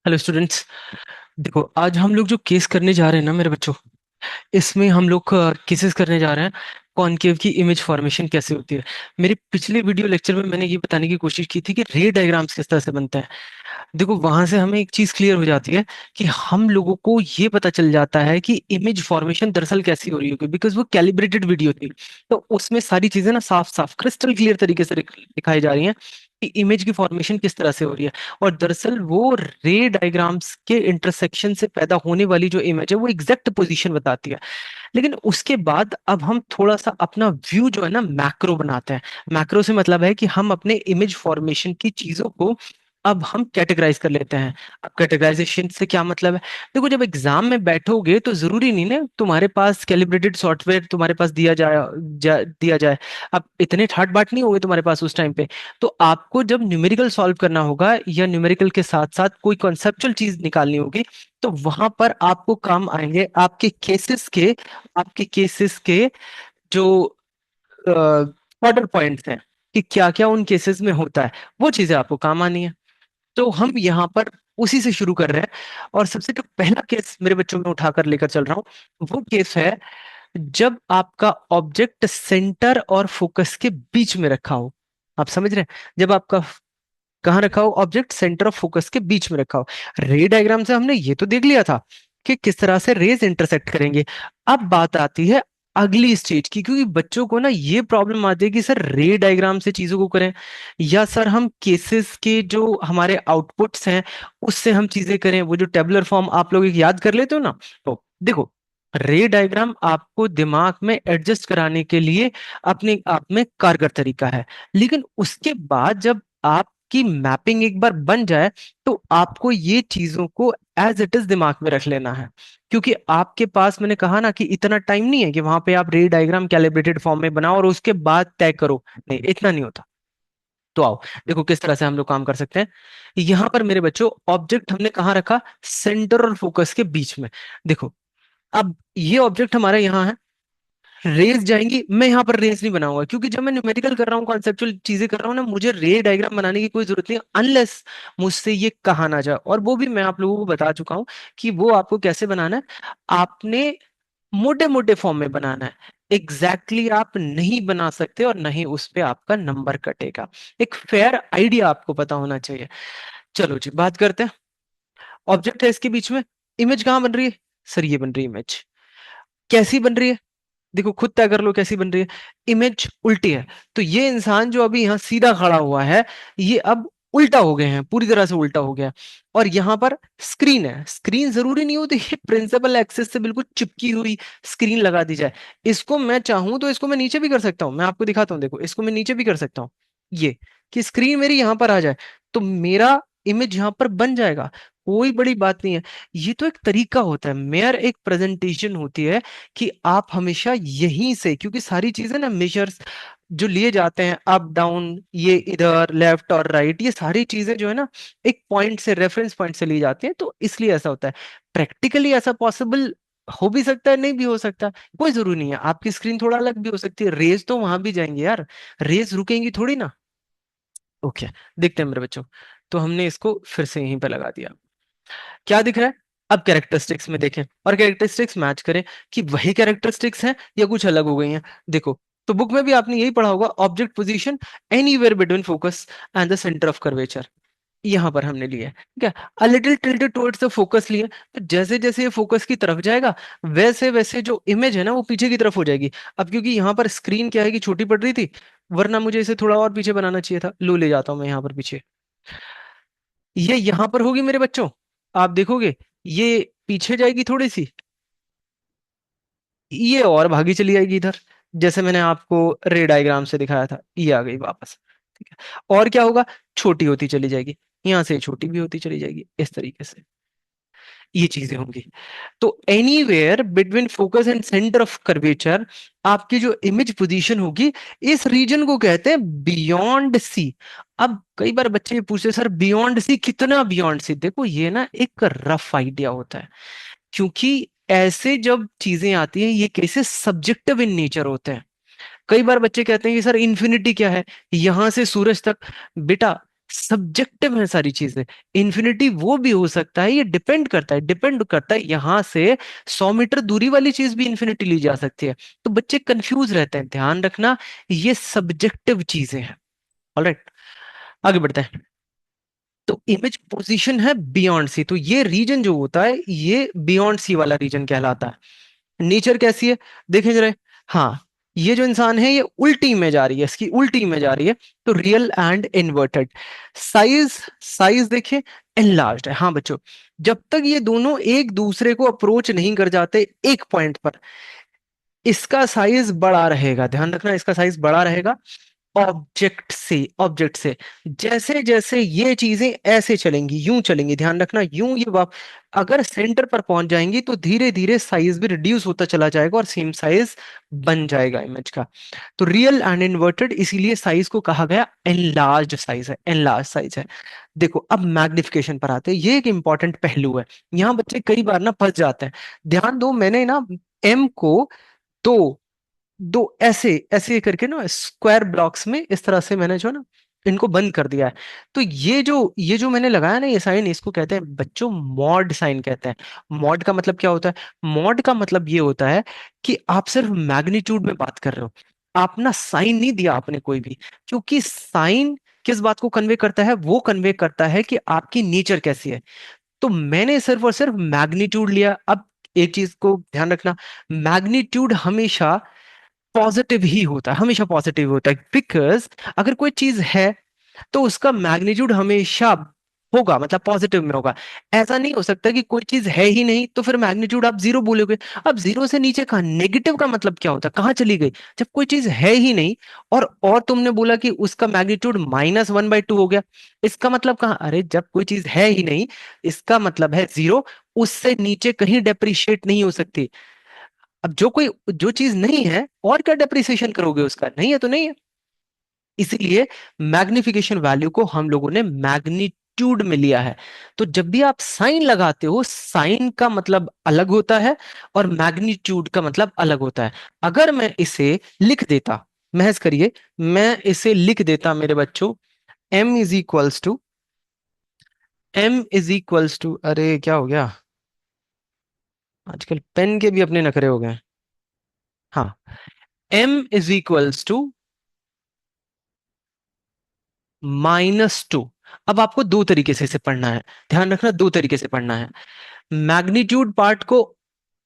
Hello students. देखो, आज हम लोग जो केस करने जा रहे हैं ना मेरे बच्चों, इसमें हम लोग केसेस करने जा रहे हैं कॉनकेव की इमेज फॉर्मेशन कैसे होती है। मेरी पिछले वीडियो लेक्चर में मैंने ये बताने की कोशिश की थी कि रे डायग्राम्स किस तरह से बनते हैं। देखो, वहां से हमें एक चीज क्लियर हो जाती है कि हम लोगों को ये पता चल जाता है कि इमेज फॉर्मेशन दरअसल कैसी हो रही होगी, बिकॉज वो कैलिब्रेटेड वीडियो थी। तो उसमें सारी चीजें ना साफ साफ क्रिस्टल क्लियर तरीके से दिखाई जा रही हैं कि इमेज की फॉर्मेशन किस तरह से हो रही है। और दरअसल वो रे डायग्राम्स के इंटरसेक्शन से पैदा होने वाली जो इमेज है वो एग्जैक्ट पोजीशन बताती है। लेकिन उसके बाद अब हम थोड़ा सा अपना व्यू जो है ना मैक्रो बनाते हैं। मैक्रो से मतलब है कि हम अपने इमेज फॉर्मेशन की चीजों को अब हम कैटेगराइज कर लेते हैं। अब कैटेगराइजेशन से क्या मतलब है? देखो, जब एग्जाम में बैठोगे तो जरूरी नहीं ना तुम्हारे पास कैलिब्रेटेड सॉफ्टवेयर तुम्हारे पास दिया जाए। अब इतने ठाट बाट नहीं होगे तुम्हारे पास उस टाइम पे। तो आपको जब न्यूमेरिकल सॉल्व करना होगा या न्यूमेरिकल के साथ साथ कोई कॉन्सेप्चुअल चीज निकालनी होगी, तो वहां पर आपको काम आएंगे आपके केसेस के जो ऑर्डर पॉइंट्स हैं कि क्या क्या उन केसेस में होता है। वो चीजें आपको काम आनी है। तो हम यहाँ पर उसी से शुरू कर रहे हैं। और सबसे जो पहला केस मेरे बच्चों में उठाकर लेकर चल रहा हूँ वो केस है जब आपका ऑब्जेक्ट सेंटर और फोकस के बीच में रखा हो। आप समझ रहे हैं? जब आपका कहाँ रखा हो? ऑब्जेक्ट सेंटर ऑफ फोकस के बीच में रखा हो। रे डायग्राम से हमने ये तो देख लिया था कि किस तरह से रेज इंटरसेक्ट करेंगे। अब बात आती है अगली स्टेज की, क्योंकि बच्चों को ना ये प्रॉब्लम आती है कि सर रे डायग्राम से चीजों को करें या सर हम केसेस के जो हमारे आउटपुट्स हैं उससे हम चीजें करें। वो जो टेबुलर फॉर्म आप लोग एक याद कर लेते हो ना, तो देखो, रे डायग्राम आपको दिमाग में एडजस्ट कराने के लिए अपने आप में कारगर तरीका है। लेकिन उसके बाद जब आपकी मैपिंग एक बार बन जाए तो आपको ये चीजों को एज इट इज दिमाग में रख लेना है। क्योंकि आपके पास, मैंने कहा ना कि इतना टाइम नहीं है कि वहां पे आप रे डायग्राम कैलिब्रेटेड फॉर्म में बनाओ और उसके बाद तय करो। नहीं, इतना नहीं होता। तो आओ, देखो किस तरह से हम लोग काम कर सकते हैं। यहां पर मेरे बच्चों ऑब्जेक्ट हमने कहाँ रखा? सेंटर और फोकस के बीच में। देखो, अब ये ऑब्जेक्ट हमारा यहाँ है। रेस जाएंगी, मैं यहाँ पर रेस नहीं बनाऊंगा क्योंकि जब मैं न्यूमेरिकल कर रहा हूँ, कॉन्सेप्चुअल चीजें कर रहा हूँ ना, मुझे रे डायग्राम बनाने की कोई जरूरत नहीं अनलेस मुझसे ये कहा ना जाए। और वो भी मैं आप लोगों को बता चुका हूँ कि वो आपको कैसे बनाना है। आपने मोटे मोटे फॉर्म में बनाना है। एग्जैक्टली आप नहीं बना सकते और नहीं उस पे आपका नंबर कटेगा। एक फेयर आइडिया आपको पता होना चाहिए। चलो जी, बात करते हैं। ऑब्जेक्ट है इसके बीच में। इमेज कहाँ बन रही है? सर ये बन रही है इमेज। कैसी बन रही है? देखो, खुद तय कर लो कैसी बन रही है। इमेज उल्टी है। तो ये इंसान जो अभी यहाँ सीधा खड़ा हुआ है, ये अब उल्टा हो गए हैं, पूरी तरह से उल्टा हो गया है। और यहाँ पर स्क्रीन है। स्क्रीन जरूरी नहीं होती ये प्रिंसिपल एक्सिस से बिल्कुल चिपकी हुई स्क्रीन लगा दी जाए। इसको मैं चाहूं तो इसको मैं नीचे भी कर सकता हूं। मैं आपको दिखाता हूं, देखो इसको मैं नीचे भी कर सकता हूँ। ये कि स्क्रीन मेरी यहाँ पर आ जाए तो मेरा इमेज यहाँ पर बन जाएगा। कोई बड़ी बात नहीं है। ये तो एक तरीका होता है, मेयर एक प्रेजेंटेशन होती है कि आप हमेशा यहीं से, क्योंकि सारी चीजें ना मेजर्स जो लिए जाते हैं अप डाउन, ये इधर लेफ्ट और राइट, ये सारी चीजें जो है ना एक पॉइंट से, रेफरेंस पॉइंट से ली जाती हैं। तो इसलिए ऐसा होता है। प्रैक्टिकली ऐसा पॉसिबल हो भी सकता है, नहीं भी हो सकता। कोई जरूरी नहीं है, आपकी स्क्रीन थोड़ा अलग भी हो सकती है। रेज तो वहां भी जाएंगे यार, रेज रुकेंगी थोड़ी ना। ओके, देखते हैं मेरे बच्चों। तो हमने इसको फिर से यहीं पे लगा दिया। क्या दिख रहा है? अब कैरेक्टरिस्टिक्स में देखें और कैरेक्टरिस्टिक्स मैच करें कि वही कैरेक्टरिस्टिक्स हैं या कुछ अलग हो गई हैं। देखो, तो बुक में भी आपने यही पढ़ा होगा, object position anywhere between focus and the centre of curvature. यहां पर हमने लिया है, ठीक है। A little tilted towards the focus लिए, तो जैसे जैसे ये फोकस की तरफ जाएगा वैसे वैसे जो इमेज है ना वो पीछे की तरफ हो जाएगी। अब क्योंकि यहाँ पर स्क्रीन क्या है कि छोटी पड़ रही थी, वरना मुझे इसे थोड़ा और पीछे बनाना चाहिए था। लो, ले जाता हूं मैं यहाँ पर पीछे। ये यहां पर होगी मेरे बच्चों। आप देखोगे ये पीछे जाएगी थोड़ी सी, ये और भागी चली जाएगी इधर। जैसे मैंने आपको रे डायग्राम से दिखाया था, ये आ गई वापस। ठीक है, और क्या होगा? छोटी होती चली जाएगी, यहां से छोटी भी होती चली जाएगी, इस तरीके से ये चीजें होंगी। तो anywhere between focus and centre of curvature, आपकी जो इमेज पोजीशन होगी, इस रीजन को कहते हैं बियॉन्ड सी। अब कई बार बच्चे ये पूछते हैं सर बियॉन्ड सी कितना बियॉन्ड सी? देखो, ये ना एक रफ आइडिया होता है, क्योंकि ऐसे जब चीजें आती हैं ये केसेस सब्जेक्टिव इन नेचर होते हैं। कई बार बच्चे कहते हैं कि सर इन्फिनिटी क्या है, यहां से सूरज तक। बेटा, सब्जेक्टिव है सारी चीजें। इन्फिनिटी वो भी हो सकता है, ये डिपेंड करता है यहां से 100 मीटर दूरी वाली चीज भी इन्फिनिटी ली जा सकती है। तो बच्चे कंफ्यूज रहते हैं, ध्यान रखना ये सब्जेक्टिव चीजें हैं। ऑलराइट, आगे बढ़ते हैं। तो इमेज पोजीशन है बियॉन्ड सी, तो ये रीजन जो होता है ये बियॉन्ड सी वाला रीजन कहलाता है। नेचर कैसी है देखें जरा। हाँ, ये जो इंसान है ये उल्टी इमेज आ रही है, इसकी उल्टी इमेज आ रही है, तो real and inverted. Size, size देखिए एनलार्ज्ड है। हाँ बच्चों, जब तक ये दोनों एक दूसरे को अप्रोच नहीं कर जाते एक पॉइंट पर, इसका साइज बड़ा रहेगा। ध्यान रखना, इसका साइज बड़ा रहेगा ऑब्जेक्ट से जैसे जैसे ये चीजें ऐसे चलेंगी, यूं चलेंगी, ध्यान रखना यूं, ये अगर सेंटर पर पहुंच जाएंगी तो धीरे धीरे साइज भी रिड्यूस होता चला जाएगा और सेम साइज बन जाएगा इमेज का। तो रियल एंड इन्वर्टेड, इसीलिए साइज को कहा गया एनलार्ज साइज है, एनलार्ज साइज है। देखो अब मैग्निफिकेशन पर आते हैं, ये एक इंपॉर्टेंट पहलू है। यहाँ बच्चे कई बार ना फंस जाते हैं। ध्यान दो, मैंने ना एम को दो दो ऐसे ऐसे करके ना स्क्वायर ब्लॉक्स में इस तरह से मैंने जो ना इनको बंद कर दिया है। तो ये जो मैंने लगाया ना ये साइन, इसको कहते हैं बच्चों मॉड साइन कहते हैं। मॉड का मतलब क्या होता है? मॉड का मतलब ये होता है कि आप सिर्फ मैग्नीट्यूड में बात कर रहे हो, आप ना साइन नहीं दिया आपने कोई भी। क्योंकि साइन किस बात को कन्वे करता है? वो कन्वे करता है कि आपकी नेचर कैसी है। तो मैंने सिर्फ और सिर्फ मैग्नीट्यूड लिया। अब एक चीज को ध्यान रखना, मैग्नीट्यूड हमेशा पॉजिटिव ही होता है, हमेशा पॉजिटिव होता है। बिकॉज अगर कोई चीज है तो उसका मैग्नीट्यूड हमेशा होगा, मतलब पॉजिटिव में होगा। ऐसा नहीं हो सकता कि कोई चीज है ही नहीं तो फिर मैग्नीट्यूड आप जीरो बोलोगे। अब जीरो से नीचे कहा, नेगेटिव का मतलब क्या होता है? कहाँ चली गई? जब कोई चीज है ही नहीं और तुमने बोला कि उसका मैग्नीट्यूड -1/2 हो गया, इसका मतलब कहाँ? अरे जब कोई चीज है ही नहीं, इसका मतलब है जीरो, उससे नीचे कहीं डेप्रिशिएट नहीं हो सकती। अब जो चीज नहीं है और क्या डेप्रिसिएशन करोगे उसका? नहीं है तो नहीं है। इसीलिए मैग्निफिकेशन वैल्यू को हम लोगों ने मैग्नीट्यूड में लिया है। तो जब भी आप साइन लगाते हो, साइन का मतलब अलग होता है और मैग्नीट्यूड का मतलब अलग होता है। अगर मैं इसे लिख देता, महज करिए, मैं इसे लिख देता मेरे बच्चों, m इज इक्वल्स टू, अरे क्या हो गया, आजकल पेन के भी अपने नखरे हो गए। हाँ, m इज इक्वल्स टू -2। अब आपको दो तरीके से इसे पढ़ना है, ध्यान रखना, दो तरीके से पढ़ना है। मैग्नीट्यूड पार्ट को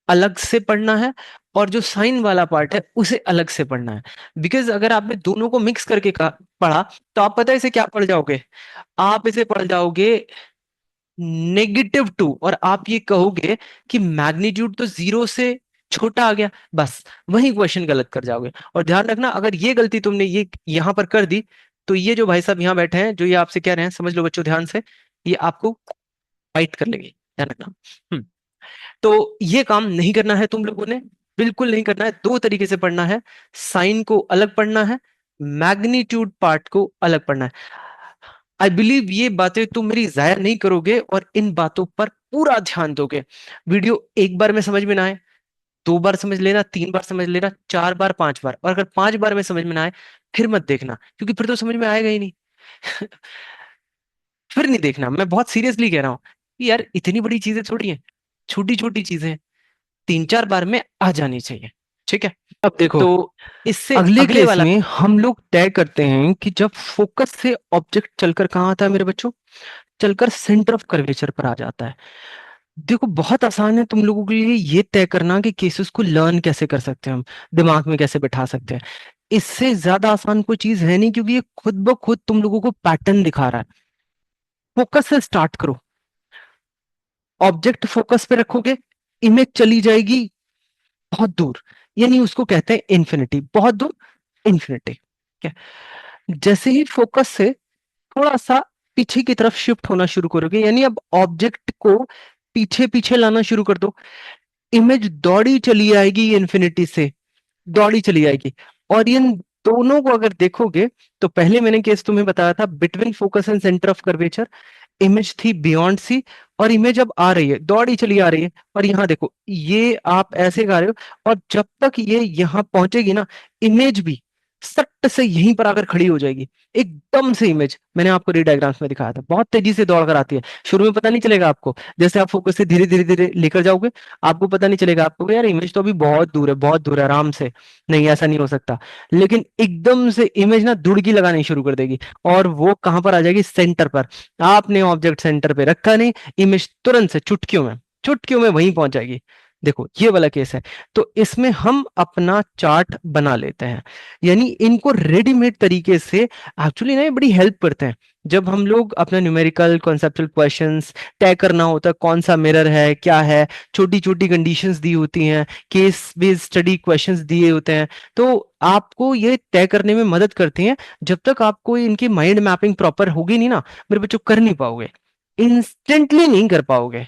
अलग से पढ़ना है और जो साइन वाला पार्ट है उसे अलग से पढ़ना है। बिकॉज अगर आपने दोनों को मिक्स करके पढ़ा तो आप पता है इसे क्या पढ़ जाओगे? आप इसे पढ़ जाओगे -2, और आप ये कहोगे कि मैग्नीट्यूड तो जीरो से छोटा आ गया, बस वही क्वेश्चन गलत कर जाओगे। और ध्यान रखना, अगर ये गलती तुमने ये यहां पर कर दी तो ये जो भाई साहब यहाँ बैठे हैं, जो ये आपसे कह रहे हैं, समझ लो बच्चों ध्यान से, ये आपको फाइट कर लेंगे, ध्यान रखना। तो ये काम नहीं करना है तुम लोगों ने, बिल्कुल नहीं करना है। दो तरीके से पढ़ना है, साइन को अलग पढ़ना है, मैग्नीट्यूड पार्ट को अलग पढ़ना है। आई बिलीव ये बातें तुम मेरी जाया नहीं करोगे और इन बातों पर पूरा ध्यान दोगे। वीडियो एक बार में समझ में ना आए, दो बार समझ लेना, तीन बार समझ लेना, चार बार, पांच बार, और अगर पांच बार में समझ में ना आए फिर मत देखना, क्योंकि फिर तो समझ में आएगा ही नहीं। फिर नहीं देखना, मैं बहुत सीरियसली कह रहा हूँ कि यार इतनी बड़ी चीजें थोड़ी है, छोटी छोटी चीजें हैं, तीन चार बार में आ जानी चाहिए। ठीक है, अब देखो, तो इससे अगले अगले केस वाला, में हम लोग तय करते हैं कि जब फोकस से ऑब्जेक्ट चलकर कहाँ आता है मेरे बच्चों, चलकर सेंटर ऑफ कर्वेचर पर आ जाता है। देखो बहुत आसान है तुम लोगों के लिए ये तय करना कि केसेस को लर्न कैसे कर सकते हैं, हम दिमाग में कैसे बैठा सकते हैं। इससे ज्यादा आसान कोई चीज है नहीं, क्योंकि ये खुद ब खुद तुम लोगों को पैटर्न दिखा रहा है। फोकस से स्टार्ट करो, ऑब्जेक्ट फोकस पे रखोगे, इमेज चली जाएगी बहुत दूर, यानी उसको कहते हैं इन्फिनिटी, बहुत दूर, इन्फिनिटी। क्या, जैसे ही फोकस से थोड़ा सा पीछे की तरफ शिफ्ट होना शुरू करोगे, यानी अब ऑब्जेक्ट को पीछे पीछे लाना शुरू कर दो, इमेज दौड़ी चली आएगी इन्फिनिटी से, दौड़ी चली आएगी। और इन दोनों को अगर देखोगे तो पहले मैंने केस तुम्हें बताया था, between focus and centre of curvature, image थी बियॉन्ड सी, और इमेज अब आ रही है, दौड़ी चली आ रही है, और यहाँ देखो ये आप ऐसे गा रहे हो, और जब तक ये यहाँ पहुंचेगी ना, इमेज भी सट से यहीं पर आकर खड़ी हो जाएगी, एकदम से इमेज। मैंने आपको री डायग्राम्स में दिखाया था, बहुत तेजी से दौड़ कर आती है। शुरू में पता नहीं चलेगा आपको, जैसे आप फोकस से धीरे धीरे धीरे लेकर जाओगे, आपको पता नहीं चलेगा, आपको यार इमेज तो अभी बहुत दूर है, बहुत दूर है, आराम से। नहीं, ऐसा नहीं हो सकता। लेकिन एकदम से इमेज ना दुड़की लगानी शुरू कर देगी, और वो कहां पर आ जाएगी? सेंटर पर। आपने ऑब्जेक्ट सेंटर पे रखा नहीं, इमेज तुरंत से चुटकियों में वहीं पहुंच जाएगी। देखो ये वाला केस है। तो इसमें हम अपना चार्ट बना लेते हैं, यानी इनको रेडीमेड तरीके से एक्चुअली ना ये बड़ी हेल्प करते हैं। जब हम लोग अपना न्यूमेरिकल कॉन्सेप्चुअल क्वेश्चंस तय करना होता है, कौन सा मिरर है, क्या है, छोटी छोटी कंडीशंस दी होती हैं, केस बेस्ड स्टडी क्वेश्चंस दिए होते हैं, तो आपको ये तय करने में मदद करते हैं। जब तक आपको इनकी माइंड मैपिंग प्रॉपर होगी नहीं ना, मेरे बच्चों, कर नहीं पाओगे, इंस्टेंटली नहीं कर पाओगे,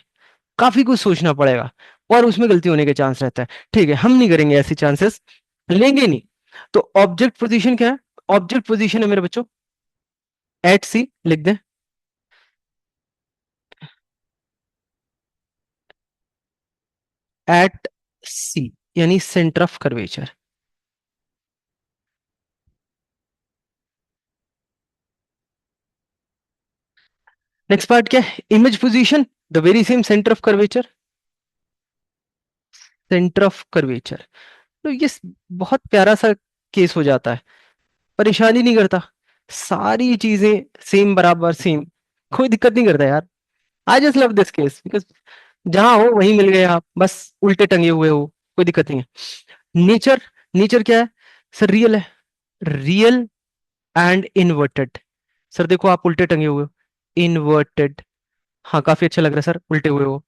काफी कुछ सोचना पड़ेगा, और उसमें गलती होने के चांस रहता है। ठीक है, हम नहीं करेंगे, ऐसी चांसेस लेंगे नहीं। तो ऑब्जेक्ट पोजीशन क्या है? ऑब्जेक्ट पोजीशन है मेरे बच्चों, एट सी लिख दें, एट सी, यानी centre of curvature. Next part क्या है? Image position, the very same centre of curvature, centre of curvature. तो ये बहुत प्यारा सा केस हो जाता है, परेशानी नहीं करता, सारी चीजें सेम बराबर सेम, कोई दिक्कत नहीं करता यार। I just love this case because जहां हो वहीं मिल गए आप, बस उल्टे टंगे हुए हो, कोई दिक्कत नहीं है। नेचर, नेचर क्या है सर? रियल है, रियल एंड इन्वर्टेड। सर देखो आप उल्टे टंगे हुए हो, इन्वर्टेड। हाँ काफी अच्छा लग रहा है सर, उल्टे हुए हो।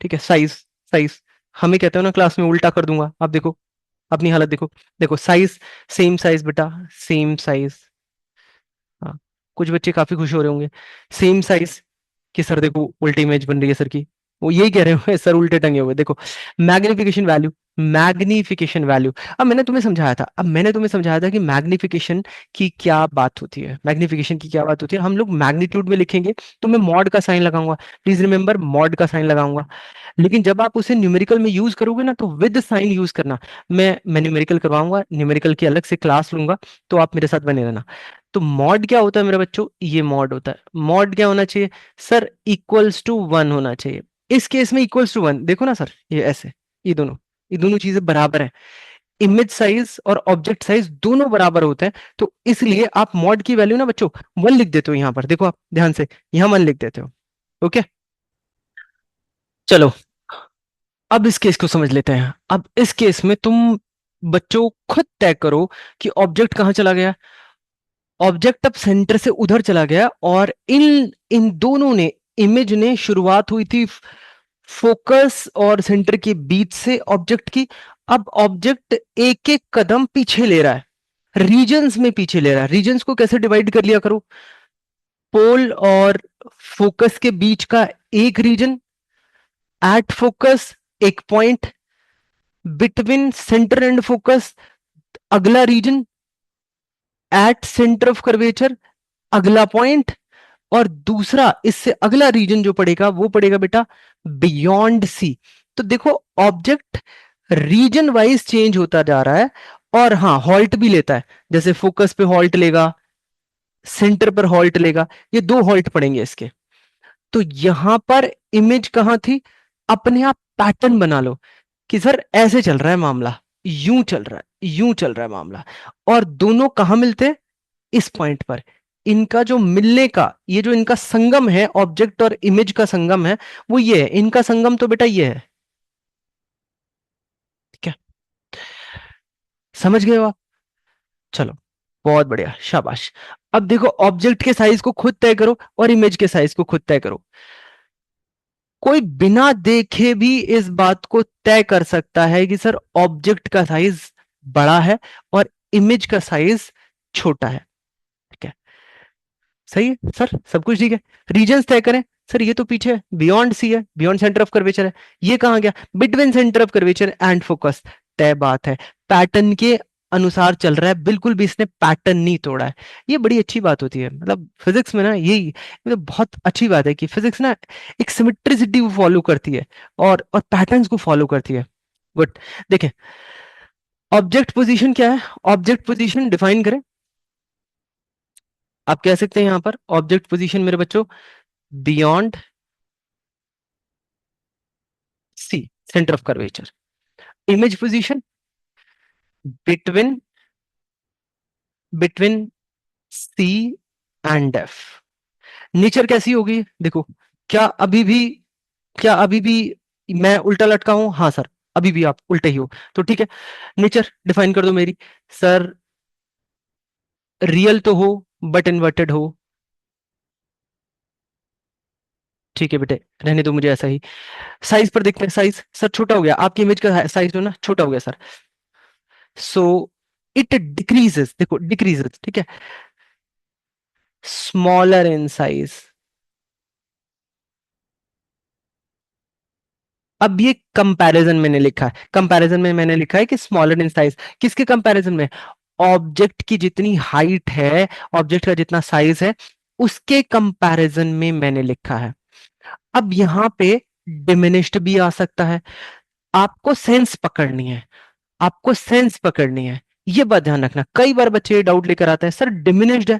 ठीक है, साइज, साइज, हमें कहते हो ना क्लास में उल्टा कर दूंगा, आप देखो अपनी हालत देखो। देखो साइज, सेम साइज बेटा, सेम साइज। हाँ, कुछ बच्चे काफी खुश हो रहे होंगे, सेम साइज। कि सर देखो उल्टी इमेज बन रही है सर की, वो यही कह रहे हो सर उल्टे टंगे हुए देखो। Magnification value, magnification value. अब मैंने तुम्हें समझाया था कि मैग्निफिकेशन की क्या बात होती है, मैग्निफिकेशन की क्या बात होती है। हम लोग मैग्नीट्यूड में लिखेंगे तो मैं मॉड का साइन लगाऊंगा, प्लीज रिमेंबर मॉड का साइन लगाऊंगा। लेकिन जब आप उसे न्यूमेरिकल में यूज करोगे ना, तो विद साइन यूज करना। मैं न्यूमेरिकल करवाऊंगा, न्यूमेरिकल की अलग से क्लास लूंगा, तो आप मेरे साथ बने रहना। तो मॉड क्या होता है मेरे बच्चों? ये मॉड होता है। मॉड क्या होना चाहिए सर? इक्वल्स टू वन होना चाहिए। इस केस में इक्वल्स टू वन, देखो ना सर, ये ऐसे, ये दोनों चीजें बराबर है। इमेज साइज और ऑब्जेक्ट साइज दोनों बराबर होते हैं, तो इसलिए आप मॉड की वैल्यू ना बच्चों वन लिख देते हो। यहां पर देखो आप ध्यान से, यहां वन लिख देते हो। ओके, चलो अब इस केस को समझ लेते हैं। अब इस केस में तुम बच्चों खुद तय करो कि ऑब्जेक्ट कहां चला गया। ऑब्जेक्ट अब सेंटर से उधर चला गया, और इन इन दोनों ने, इमेज ने शुरुआत हुई थी फोकस और सेंटर के बीच से ऑब्जेक्ट की। अब ऑब्जेक्ट एक एक कदम पीछे ले रहा है, रीजन्स में पीछे ले रहा है। रीजन्स को कैसे डिवाइड कर लिया करो? पोल और फोकस के बीच का एक रीजन, एट फोकस एक point, between centre and focus अगला region, at centre of curvature अगला पॉइंट, और दूसरा इससे अगला रीजन जो पड़ेगा वो पड़ेगा बेटा बियॉन्ड सी। तो देखो ऑब्जेक्ट रीजन वाइज चेंज होता जा रहा है, और हाँ हॉल्ट भी लेता है, जैसे फोकस पे हॉल्ट लेगा, सेंटर पर हॉल्ट लेगा, ये दो हॉल्ट पड़ेंगे इसके। तो यहां पर इमेज कहां थी? अपने आप पैटर्न बना लो कि सर ऐसे चल रहा है मामला, यूं चल रहा है, यूं चल रहा है मामला, और दोनों कहां मिलते हैं? इस पॉइंट पर। इनका जो मिलने का, ये जो इनका संगम है, ऑब्जेक्ट और इमेज का संगम है, वो ये है। इनका संगम तो बेटा ये है। ठीक है, समझ गए हो आप? चलो, बहुत बढ़िया, शाबाश। अब देखो ऑब्जेक्ट के साइज को खुद तय करो, और इमेज के साइज को खुद तय करो। कोई बिना देखे भी इस बात को तय कर सकता है कि सर ऑब्जेक्ट का साइज बड़ा है और इमेज का साइज छोटा है। ठीक है, सही है सर, सब कुछ ठीक है। रीजन्स तय करें, सर ये तो पीछे बियॉन्ड सी है, बियॉन्ड सेंटर ऑफ कर्वेचर है। ये कहां गया? Between centre of curvature and focus. तय बात है, पैटर्न के अनुसार चल रहा है, बिल्कुल भी इसने पैटर्न नहीं तोड़ा है। ये बड़ी अच्छी बात होती है, मतलब फिजिक्स में ना यही, मतलब बहुत अच्छी बात है कि फिजिक्स ना एक सिमेट्रिसिटी को फॉलो करती है, और पैटर्न्स को फॉलो करती है। गुड। देखें, ऑब्जेक्ट पोजीशन क्या है? ऑब्जेक्ट पोजीशन डिफाइन करें। आप कह सकते हैं यहां पर ऑब्जेक्ट पोजीशन मेरे बच्चों, beyond C, centre of curvature. Image position, between between C and F. Nature कैसी होगी देखो, क्या अभी भी क्या अभी भी मैं उल्टा लटका हूं? हाँ सर, अभी भी आप उल्टे ही हो, तो ठीक है। नेचर डिफाइन कर दो मेरी। सर रियल तो हो बट इन्वर्टेड हो। ठीक है बेटे, रहने दो मुझे ऐसा ही। साइज पर देखते हैं, साइज सर छोटा हो गया, आपकी इमेज का साइज जो ना छोटा हो गया सर। सो इट डिक्रीजेस, देखो डिक्रीजेस, ठीक है, स्मॉलर इन साइज। अब ये कंपैरिजन मैंने लिखा है, कंपैरिजन में मैंने लिखा है कि स्मॉलर इन साइज, किसके कंपैरिजन में? ऑब्जेक्ट की जितनी हाइट है, ऑब्जेक्ट का जितना साइज है, उसके कंपैरिजन में मैंने लिखा है। अब यहां पे डिमिनिश्ड भी आ सकता है। आपको सेंस पकड़नी है, आपको सेंस पकड़नी है, ये बात ध्यान रखना। कई बार बच्चे डाउट लेकर आते हैं, सर डिमिनिश्ड है,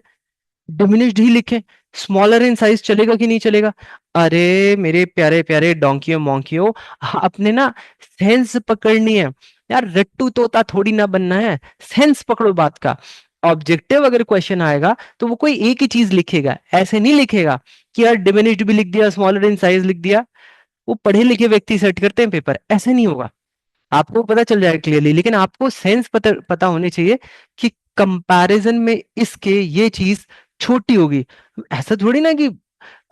डिमिनिश्ड ही लिखें, स्मॉलर इन साइज चलेगा कि नहीं चलेगा? अरे मेरे प्यारे प्यारे डोंकियों मोंकियों, आपने ना सेंस पकड़नी है यार, रट्टू तोता थोड़ी ना बनना है, सेंस पकड़ो बात का। ऑब्जेक्टिव अगर क्वेश्चन आएगा तो वो कोई एक ही चीज लिखेगा, ऐसे नहीं लिखेगा कि यार डिमिनिश्ड भी लिख दिया, स्मॉलर इन साइज लिख दिया। वो पढ़े लिखे व्यक्ति सेट करते हैं पेपर, ऐसे नहीं होगा। आपको पता चल जाएगा क्लियरली, लेकिन आपको सेंस पता होनी चाहिए कि कंपैरिजन में इसके ये चीज छोटी होगी। ऐसा थोड़ी ना कि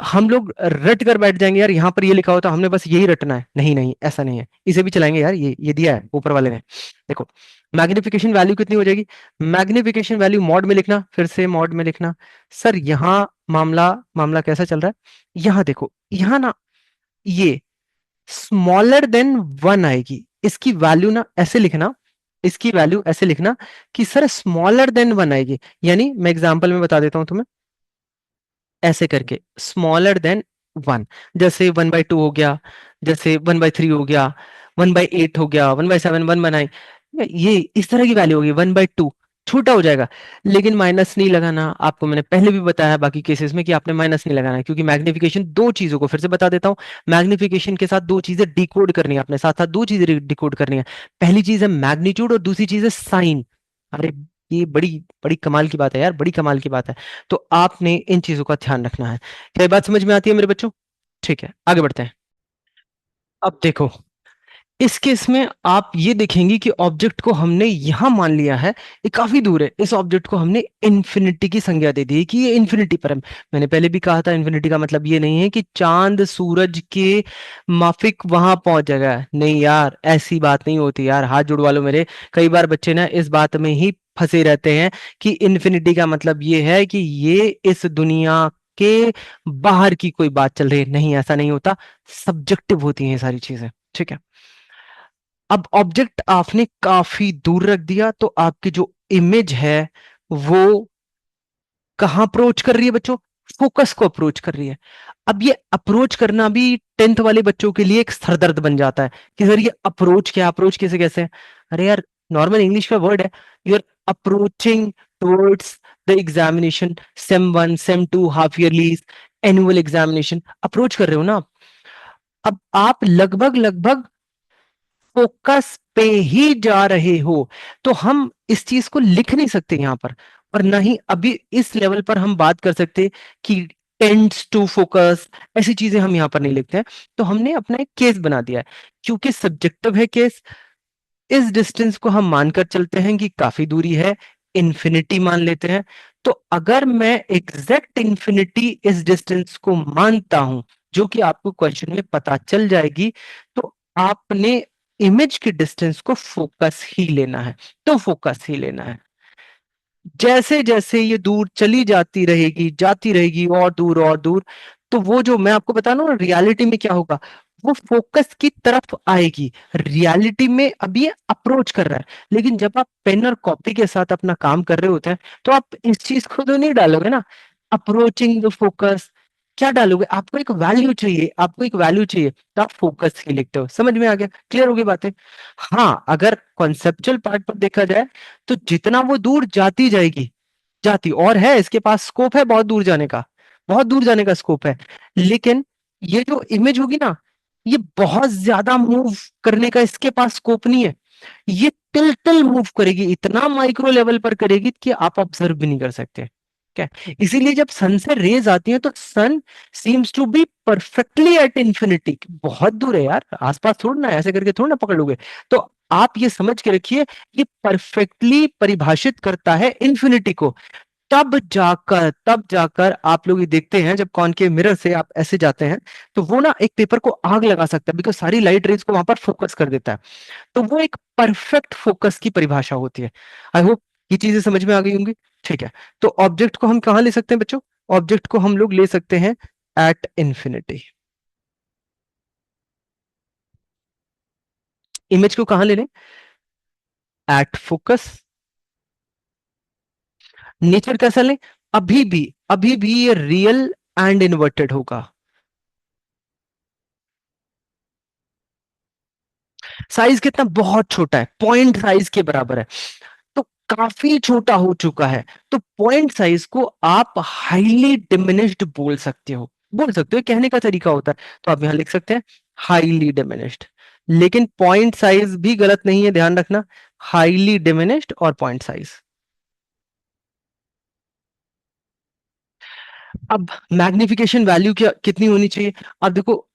हम लोग रट कर बैठ जाएंगे, यार यहाँ पर ये लिखा होता हमने बस यही रटना है, नहीं नहीं ऐसा नहीं है, इसे भी चलाएंगे यार, ये दिया है ऊपर वाले ने। देखो मैग्निफिकेशन वैल्यू कितनी हो जाएगी? मैग्निफिकेशन वैल्यू मॉड में लिखना, फिर से मॉड में लिखना। सर यहाँ मामला मामला कैसा चल रहा है, यहाँ देखो, यहाँ ना ये स्मॉलर देन वन आएगी, इसकी वैल्यू ना ऐसे लिखना, इसकी वैल्यू ऐसे लिखना कि सर स्मॉलर देन वन आएगी। यानी मैं एग्जांपल में बता देता हूं तुम्हें, ऐसे करके स्मॉलर देन वन, जैसे 1/2 हो गया, जैसे 1/3 हो गया, 1/8 हो गया, 1/7, 1/9, ये इस तरह की वैल्यू होगी। 1/2 छोटा हो जाएगा, लेकिन माइनस नहीं लगाना। आपको मैंने पहले भी बताया बाकी केसेस में कि आपने माइनस नहीं लगाना है, क्योंकि मैग्निफिकेशन दो चीजों को, फिर से बता देता हूं, मैग्निफिकेशन के साथ दो चीजें डिकोड करनी है, अपने साथ साथ दो चीजें डिकोड करनी है। पहली चीज है मैग्नीट्यूड और दूसरी चीज है साइन। अरे ये बड़ी बड़ी कमाल की बात है यार, बड़ी कमाल की बात है। तो आपने इन चीजों का ध्यान रखना है। क्या ये बात समझ में आती है मेरे बच्चों? ठीक है, आगे बढ़ते हैं। अब देखो, इस केस में आप ये देखेंगे कि ऑब्जेक्ट को हमने यहां मान लिया है, ये काफी दूर है, इस ऑब्जेक्ट को हमने इन्फिनिटी की संज्ञा दे दी है कि ये इन्फिनिटी पर है। मैंने पहले भी कहा था इन्फिनिटी का मतलब ये नहीं है कि चांद सूरज के माफिक वहां पहुंच जाएगा, नहीं यार, ऐसी बात नहीं होती यार, हाथ जुड़वा लो मेरे। कई बार बच्चे ना इस बात में ही फंसे रहते हैं कि इन्फिनिटी का मतलब ये है कि ये इस दुनिया के बाहर की कोई बात चल रही है, नहीं ऐसा नहीं होता, सब्जेक्टिव होती हैं ये सारी चीजें, ठीक है। अब ऑब्जेक्ट आपने काफी दूर रख दिया, तो आपकी जो इमेज है वो कहां अप्रोच कर रही है बच्चों? फोकस को अप्रोच कर रही है। अब ये अप्रोच करना भी 10th वाले बच्चों के लिए एक सरदर्द बन जाता है कि सर ये अप्रोच क्या, अप्रोच कैसे कैसे? अरे यार, नॉर्मल इंग्लिश का वर्ड है, you are approaching towards the examination, sem 1 sem 2 half yearly, annual examination, approach कर रहे हो ना आप। अब आप लगभग लगभग फोकस पे ही जा रहे हो, तो हम इस चीज को लिख नहीं सकते यहां पर, और ना ही अभी इस लेवल पर हम बात कर सकते कि टेंड्स टू फोकस, ऐसी चीजें हम यहां पर नहीं लिखते हैं। तो हमने अपना एक केस बना दिया है, क्योंकि सब्जेक्टिव है केस। इस डिस्टेंस को हम मानकर चलते हैं कि काफी दूरी है, इंफिनिटी मान लेते हैं। तो अगर मैं एग्जैक्ट इंफिनिटी इस डिस्टेंस को मानता हूं, जो कि आपको क्वेश्चन में पता चल जाएगी, तो आपने इमेज के डिस्टेंस को फोकस ही लेना है, तो फोकस ही लेना है। जैसे जैसे ये दूर चली जाती रहेगी और दूर, तो वो जो मैं आपको बता रहा हूं, रियलिटी में क्या होगा, वो फोकस की तरफ आएगी। रियलिटी में अभी ये अप्रोच कर रहा है, लेकिन जब आप पेन और कॉपी के साथ अपना काम कर रहे होते हैं, तो आप इस चीज को तो नहीं डालोगे ना, अप्रोचिंग द फोकस, क्या डालोगे, आपको एक वैल्यू चाहिए, आपको एक वैल्यू चाहिए, तो आप फोकस की लिखते हो। समझ में आ गया, क्लियर होगी बातें। हाँ, अगर कॉन्सेप्चुअल पार्ट पर देखा जाए तो जितना वो दूर जाती जाएगी, जाती और है, इसके पास स्कोप है बहुत दूर जाने का, बहुत दूर जाने का स्कोप है, लेकिन ये जो इमेज होगी ना, ये बहुत ज्यादा मूव करने का इसके पास स्कोप नहीं है। ये टिल टिल मूव करेगी, इतना माइक्रो लेवल पर करेगी कि आप ऑब्जर्व भी नहीं कर सकते। क्या, इसीलिए जब सन से रेज आती हैं तो sun seems to be perfectly at infinity. बहुत दूर है यार, आसपास थोड़ा ना, ऐसे करके थोड़ा ना पकड़ लोगे। तो आप ये समझ के रखिए, ये परफेक्टली परिभाषित करता है इंफिनिटी को। तब जाकर आप लोग ये देखते हैं, जब कॉनकेव मिरर से आप ऐसे जाते हैं, तो वो ना एक पेपर को आग लगा सकता है, बिकॉज सारी लाइट रेज को वहां पर फोकस कर देता है। तो वो एक परफेक्ट फोकस की परिभाषा होती है। आई होप ये चीजें समझ में आ गई होंगी। ठीक है, तो ऑब्जेक्ट को हम कहाँ ले सकते हैं बच्चों? ऑब्जेक्ट को हम लोग ले सकते हैं एट इंफिनिटी। इमेज को कहाँ ले लें? At focus. नेचर कैसा लें? अभी भी ये रियल एंड इन्वर्टेड होगा। साइज कितना? बहुत छोटा है, पॉइंट साइज के बराबर है। तो काफी छोटा हो चुका है। तो पॉइंट साइज को आप हाईली डिमिनिश्ड बोल सकते हो, बोल सकते हो, कहने का तरीका होता है। तो आप यहां लिख सकते हैं हाईली डिमिनिश्ड। लेकिन पॉइंट साइज भी गलत नहीं है, ध्यान रखना, हाईली डिमिनिश्ड और पॉइंट साइज। अब मैग्निफिकेशन वैल्यू क्या कितनी होनी चाहिए? अब देखो,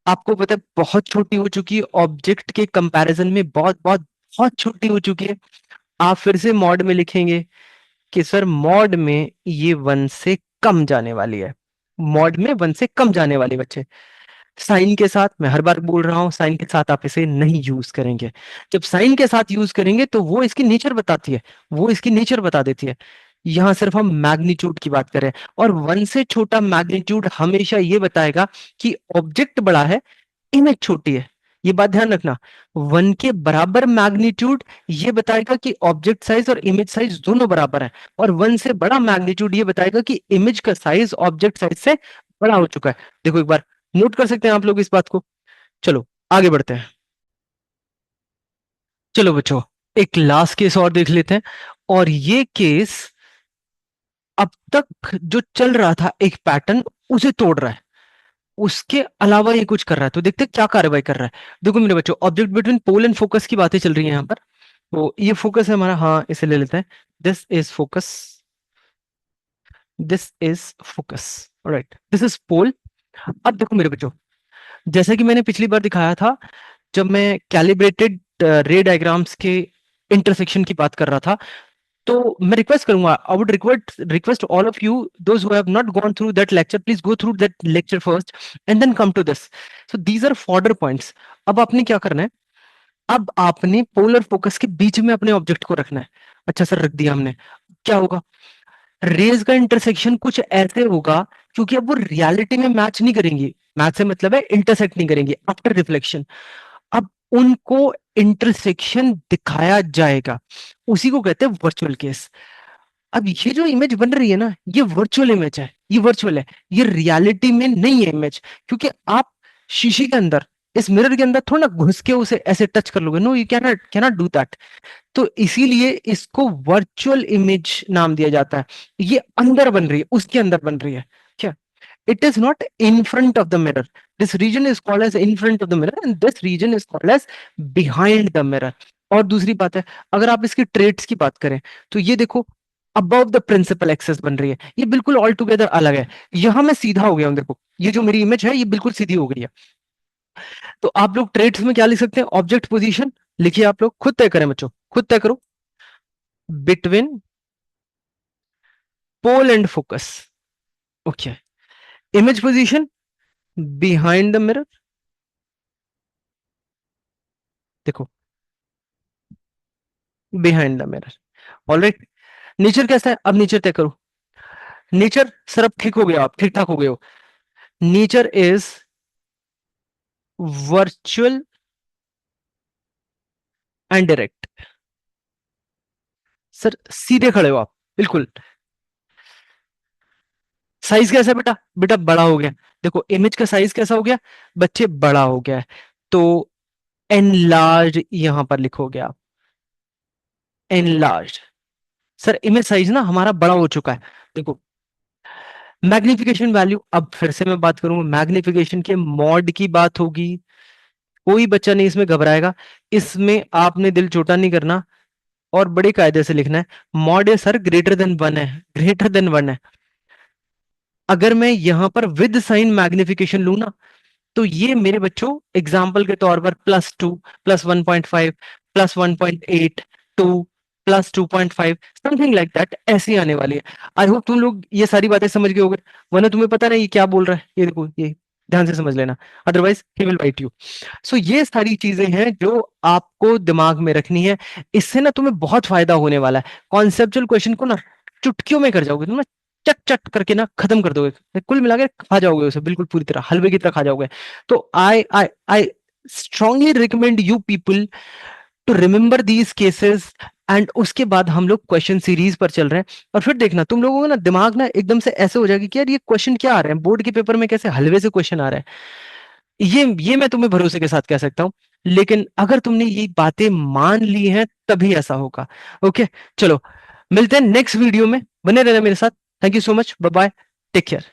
आपको पता है बहुत छोटी हो चुकी है, ऑब्जेक्ट के कंपैरिजन में बहुत बहुत बहुत छोटी हो चुकी है। आप फिर से मॉड में लिखेंगे कि सर मॉड में ये 1 से कम जाने वाली है, मॉड में 1 से कम जाने वाली बच्चे। साइन के साथ, मैं हर बार बोल रहा हूं, साइन के साथ आप इसे नहीं यूज करेंगे। जब साइन के साथ यूज करेंगे तो वो इसकी नेचर बताती है, वो इसकी नेचर बता देती है। यहां सिर्फ हम मैग्नीट्यूड की बात करें, और 1 से छोटा मैग्नीट्यूड हमेशा ये बताएगा कि ऑब्जेक्ट बड़ा है, इमेज छोटी है। ये बात ध्यान रखना। 1 के बराबर मैग्नीट्यूड ये बताएगा कि ऑब्जेक्ट साइज और इमेज साइज दोनों बराबर है, और 1 से बड़ा मैग्नीट्यूड ये बताएगा कि इमेज का साइज ऑब्जेक्ट साइज से बड़ा हो चुका है। देखो एक बार नोट कर सकते हैं आप लोग इस बात को। चलो आगे बढ़ते हैं। चलो बच्चों, एक लास्ट केस और देख लेते हैं। और ये केस अब तक जो चल रहा था एक पैटर्न, उसे तोड़ रहा है, उसके अलावा ये कुछ कर रहा है। तो देखते हैं क्या कार्रवाई कर रहा है। देखो मेरे बच्चों, object between pole and focus की बातें चल रही हैं यहाँ पर। तो ये फोकस है हमारा, हाँ इसे ले लेते हैं। This is focus, this is focus, right, this is pole. अब देखो मेरे बच्चों, जैसा कि मैंने पिछली बार दिखाया था, जब मैं कैलिब्रेटेड रे डायग्राम्स के इंटरसेक्शन की बात कर रहा था, तो मैं रिक्वेस्ट करूंगा, I would request all of you, those who have not gone through that lecture, please go through that lecture first and then come to this. So these are further points. अब आपने क्या करना है? अब आपने polar focus के बीच में अपने ऑब्जेक्ट को रखना है। अच्छा सर, रख दिया हमने, क्या होगा? रेज का इंटरसेक्शन कुछ ऐसे होगा, क्योंकि अब वो रियलिटी में मैच नहीं करेंगी, मैच से मतलब है इंटरसेक्ट नहीं करेंगी आफ्टर रिफ्लेक्शन। अब उनको इंटरसेक्शन दिखाया जाएगा, उसी को कहते हैं वर्चुअल केस। अब ये जो इमेज बन रही है ना, ये वर्चुअल इमेज है, ये वर्चुअल है, ये रियलिटी में नहीं है इमेज। क्योंकि आप शीशे के अंदर, इस मिरर के अंदर थोड़ा ना घुस के उसे ऐसे टच कर लोगे, no you cannot do that. तो इसीलिए इसको वर्चुअल इमेज नाम दिया जाता है। ये अंदर बन रही है, उसके अंदर बन रही है। क्या? It is not in front of the mirror. This region is called as in front of the mirror and this region is called as behind the mirror. और दूसरी बात है, अगर आप इसकी ट्रेड्स की बात करें, तो ये देखो, अबव द प्रिंसिपल एक्सेस बन रही है, ये बिल्कुल ऑल टुगेदर अलग है। यहां मैं सीधा हो गया हूं, देखो ये जो मेरी इमेज है ये बिल्कुल सीधी हो गई है। तो आप लोग ट्रेड्स में क्या लिख सकते हैं? ऑब्जेक्ट पोजीशन लिखिए, आप लोग खुद तय करें बच्चों, खुद तय करो। Between pole and focus, okay. Image position behind the mirror, देखो behind the mirror, alright. Nature कैसा है? अब नेचर तय करो। नेचर सर अब ठीक हो गया, आप ठीक ठाक हो गए हो। Nature is virtual and direct. Sir सीधे खड़े हो आप, बिल्कुल साइज कैसा है बेटा, बेटा बड़ा हो गया। देखो इमेज का साइज कैसा हो गया बच्चे, बड़ा हो गया है। तो एनलार्ज यहां पर लिखोगे आप, एनलार्ज। सर इमेज साइज ना हमारा बड़ा हो चुका है। देखो मैग्निफिकेशन वैल्यू, अब फिर से मैं बात करूंगा मैग्निफिकेशन के मॉड की बात होगी, कोई बच्चा नहीं इसमें घबराएगा, इसमें आपने दिल छोटा नहीं करना और बड़े कायदे से लिखना है। मॉड है सर ग्रेटर देन वन है, ग्रेटर देन वन है। अगर मैं यहां पर विद साइन मैग्निफिकेशन लू ना, तो ये मेरे बच्चों एग्जाम्पल के तौर पर +2, +1.5, +1.8, 2, +2.5, समथिंग लाइक दैट ऐसी आने वाली है। आई होप तुम लोग ये सारी बातें समझ गए होगे, वरना तुम्हें पता नहीं ये क्या बोल रहा है, ये देखो ये ध्यान से समझ लेना, otherwise he will write you. So ये सारी चीजें हैं जो आपको दिमाग में रखनी है, इससे ना तुम्हें बहुत फायदा होने वाला है। कॉन्सेप्चुअल क्वेश्चन को ना चुटकियों में कर जाओगे तुम ना, चट चट करके ना खत्म कर दोगे, कुल मिला के खा जाओगे उसे बिल्कुल पूरी तरह, हलवे की तरह खा जाओगे। तो I strongly recommend you people to remember these cases, and उसके बाद हम लोग क्वेश्चन सीरीज पर चल रहे हैं। और फिर देखना तुम लोगों को ना दिमाग ना एकदम से ऐसे हो जाएगी कि यार ये क्वेश्चन क्या आ रहे हैं बोर्ड के पेपर में, कैसे हलवे से क्वेश्चन आ रहे हैं। ये मैं तुम्हें भरोसे के साथ कह सकता हूँ, लेकिन अगर तुमने ये बातें मान ली हैं तभी ऐसा होगा। ओके, चलो मिलते हैं नेक्स्ट वीडियो में, बने रहना मेरे साथ। Thank you so much, bye bye, take care.